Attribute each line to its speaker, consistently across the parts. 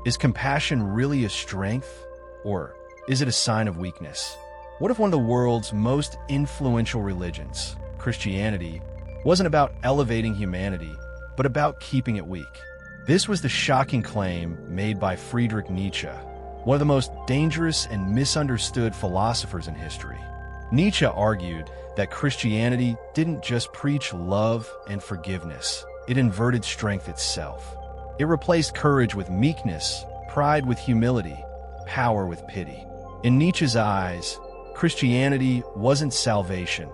Speaker 1: Is compassion really a strength, or is it a sign of weakness? What if one of the world's most influential religions, Christianity, wasn't about elevating humanity, but about keeping it weak? This was the shocking claim made by Friedrich Nietzsche, one of the most dangerous and misunderstood philosophers in history. Nietzsche argued that Christianity didn't just preach love and forgiveness, it inverted strength itself. It replaced courage with meekness, pride with humility, power with pity. In Nietzsche's eyes, Christianity wasn't salvation.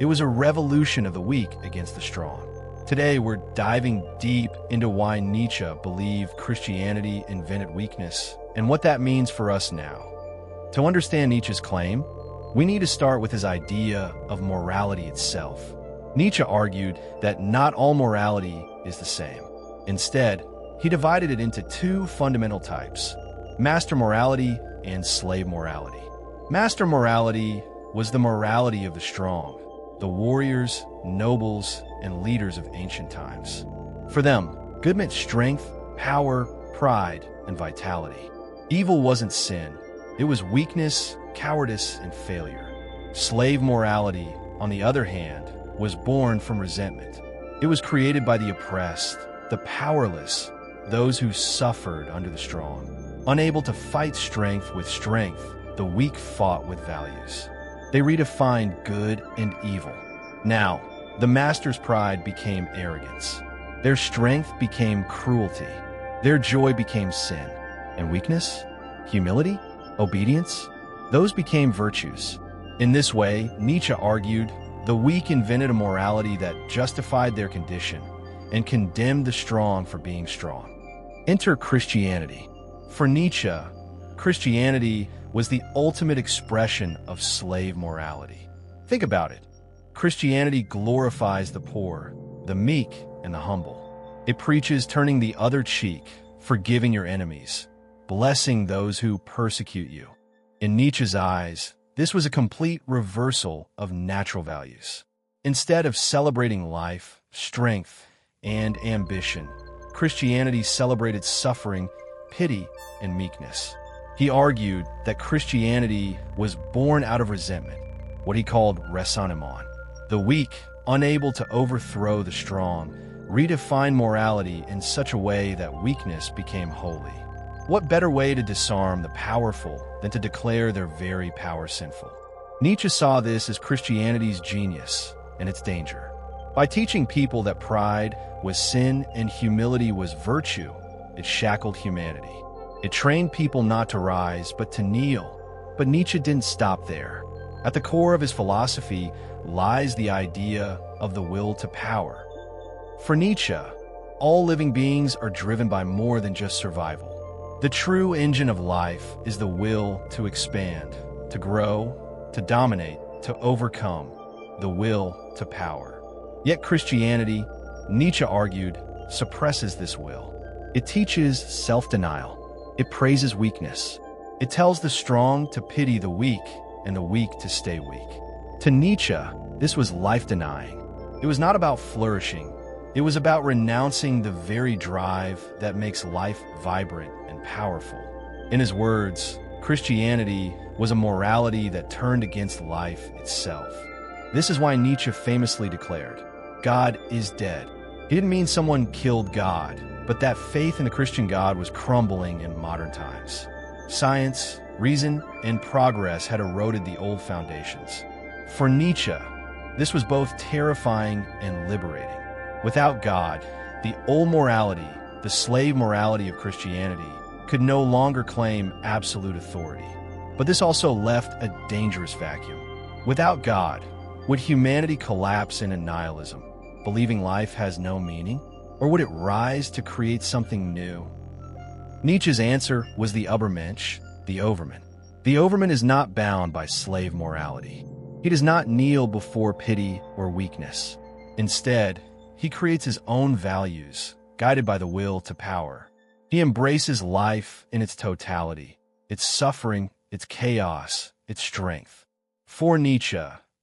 Speaker 1: It was a revolution of the weak against the strong. Today, we're diving deep into why Nietzsche believed Christianity invented weakness and what that means for us now. To understand Nietzsche's claim, we need to start with his idea of morality itself. Nietzsche argued that not all morality is the same. Instead, he divided it into two fundamental types: master morality and slave morality. Master morality was the morality of the strong, the warriors, nobles, and leaders of ancient times. For them, good meant strength, power, pride, and vitality. Evil wasn't sin. It was weakness, cowardice, and failure. Slave morality, on the other hand, was born from resentment. It was created by the oppressed, the powerless, those who suffered under the strong. Unable to fight strength with strength, the weak fought with values. They redefined good and evil. Now, the master's pride became arrogance. Their strength became cruelty. Their joy became sin. And weakness, humility, obedience, those became virtues. In this way, Nietzsche argued, the weak invented a morality that justified their condition and condemned the strong for being strong. Enter Christianity. For Nietzsche, Christianity was the ultimate expression of slave morality. Think about it. Christianity glorifies the poor, the meek, and the humble. It preaches turning the other cheek, forgiving your enemies, blessing those who persecute you. In Nietzsche's eyes, this was a complete reversal of natural values. Instead of celebrating life, strength, and ambition, Christianity celebrated suffering, pity, and meekness. He argued that Christianity was born out of resentment, what he called ressentiment. The weak, unable to overthrow the strong, redefined morality in such a way that weakness became holy. What better way to disarm the powerful than to declare their very power sinful? Nietzsche saw this as Christianity's genius and its danger. By teaching people that pride was sin and humility was virtue, it shackled humanity. It trained people not to rise, but to kneel. But Nietzsche didn't stop there. At the core of his philosophy lies the idea of the will to power. For Nietzsche, all living beings are driven by more than just survival. The true engine of life is the will to expand, to grow, to dominate, to overcome, the will to power. Yet Christianity, Nietzsche argued, suppresses this will. It teaches self-denial. It praises weakness. It tells the strong to pity the weak and the weak to stay weak. To Nietzsche, this was life-denying. It was not about flourishing. It was about renouncing the very drive that makes life vibrant and powerful. In his words, Christianity was a morality that turned against life itself. This is why Nietzsche famously declared, God is dead. He didn't mean someone killed God, but that faith in the Christian God was crumbling in modern times. Science, reason, and progress had eroded the old foundations. For Nietzsche, this was both terrifying and liberating. Without God, the old morality, the slave morality of Christianity, could no longer claim absolute authority. But this also left a dangerous vacuum. Without God, would humanity collapse into nihilism, believing life has no meaning? Or would it rise to create something new? Nietzsche's answer was the Übermensch, the Overman. The Overman is not bound by slave morality. He does not kneel before pity or weakness. Instead, he creates his own values, guided by the will to power. He embraces life in its totality, its suffering, its chaos, its strength. For Nietzsche,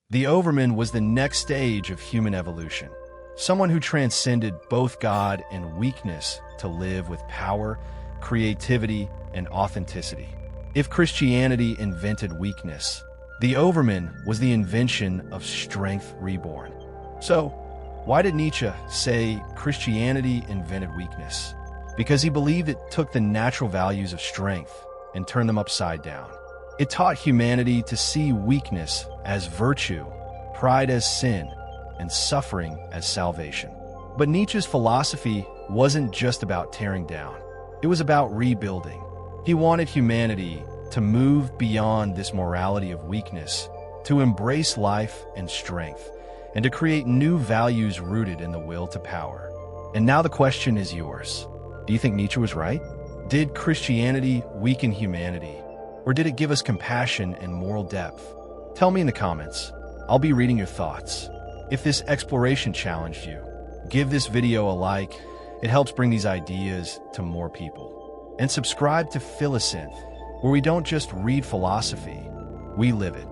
Speaker 1: the Overman was the next stage of human evolution, someone who transcended both God and weakness to live with power, creativity, and authenticity. If Christianity invented weakness, the Overman was the invention of strength reborn. So, why did Nietzsche say Christianity invented weakness? Because he believed it took the natural values of strength and turned them upside down. It taught humanity to see weakness as virtue, pride as sin, and suffering as salvation. But Nietzsche's philosophy wasn't just about tearing down. It was about rebuilding. He wanted humanity to move beyond this morality of weakness, to embrace life and strength, and to create new values rooted in the will to power. And now the question is yours. Do you think Nietzsche was right? Did Christianity weaken humanity, or did it give us compassion and moral depth? Tell me in the comments. I'll be reading your thoughts. If this exploration challenged you, give this video a like. It helps bring these ideas to more people. And subscribe to Philosynth, where we don't just read philosophy, we live it.